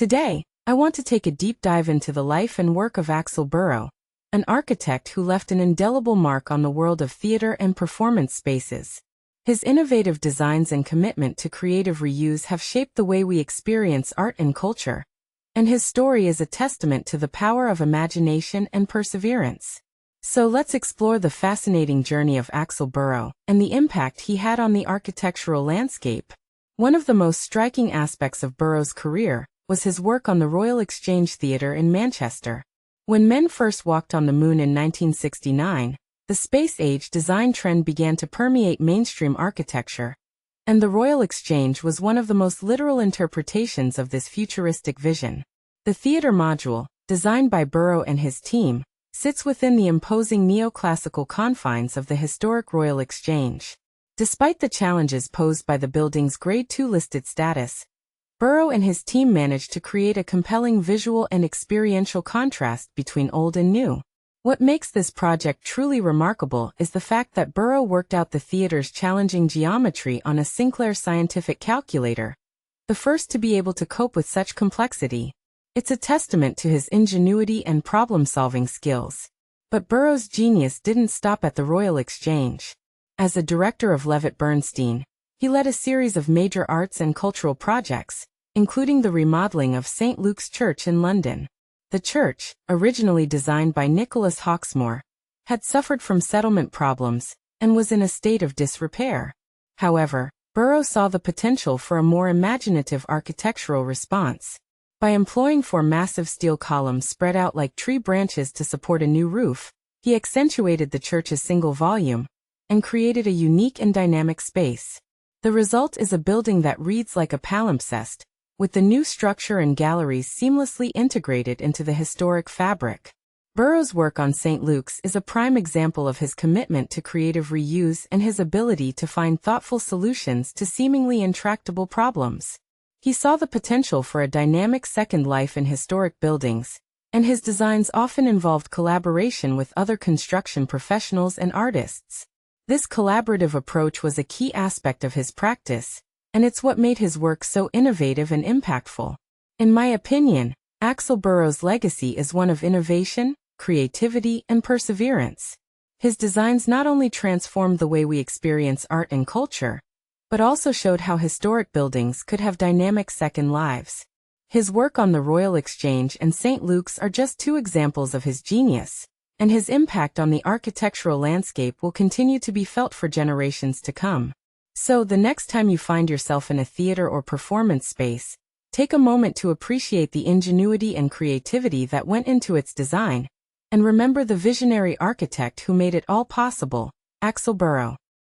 Today, I want to take a deep dive into the life and work of Axel Burrough, an architect who left an indelible mark on the world of theater and performance spaces. His innovative designs and commitment to creative reuse have shaped the way we experience art and culture, and his story is a testament to the power of imagination and perseverance. So let's explore the fascinating journey of Axel Burrough and the impact he had on the architectural landscape. One of the most striking aspects of Burrough's career was his work on the Royal Exchange Theatre in Manchester. When men first walked on the moon in 1969, the space-age design trend began to permeate mainstream architecture, and the Royal Exchange was one of the most literal interpretations of this futuristic vision. The theatre module, designed by Burrough and his team, sits within the imposing neoclassical confines of the historic Royal Exchange. Despite the challenges posed by the building's Grade II listed status, Burrough and his team managed to create a compelling visual and experiential contrast between old and new. What makes this project truly remarkable is the fact that Burrough worked out the theatre's challenging geometry on a Sinclair scientific calculator, the first to be able to cope with such complexity. It's a testament to his ingenuity and problem-solving skills. But Burrough's genius didn't stop at the Royal Exchange. As a director of Levitt Bernstein, he led a series of major arts and cultural projects, including the remodeling of St. Luke's Church in London. The church, originally designed by Nicholas Hawksmoor, had suffered from settlement problems and was in a state of disrepair. However, Burrough saw the potential for a more imaginative architectural response. By employing four massive steel columns spread out like tree branches to support a new roof, he accentuated the church's single volume and created a unique and dynamic space. The result is a building that reads like a palimpsest, with the new structure and galleries seamlessly integrated into the historic fabric. Burrough's work on St. Luke's is a prime example of his commitment to creative reuse and his ability to find thoughtful solutions to seemingly intractable problems. He saw the potential for a dynamic second life in historic buildings, and his designs often involved collaboration with other construction professionals and artists. This collaborative approach was a key aspect of his practice, and it's what made his work so innovative and impactful. In my opinion, Axel Burrough's legacy is one of innovation, creativity, and perseverance. His designs not only transformed the way we experience art and culture, but also showed how historic buildings could have dynamic second lives. His work on the Royal Exchange and St. Luke's are just two examples of his genius, and his impact on the architectural landscape will continue to be felt for generations to come. So the next time you find yourself in a theater or performance space, take a moment to appreciate the ingenuity and creativity that went into its design, and remember the visionary architect who made it all possible, Axel Burrough.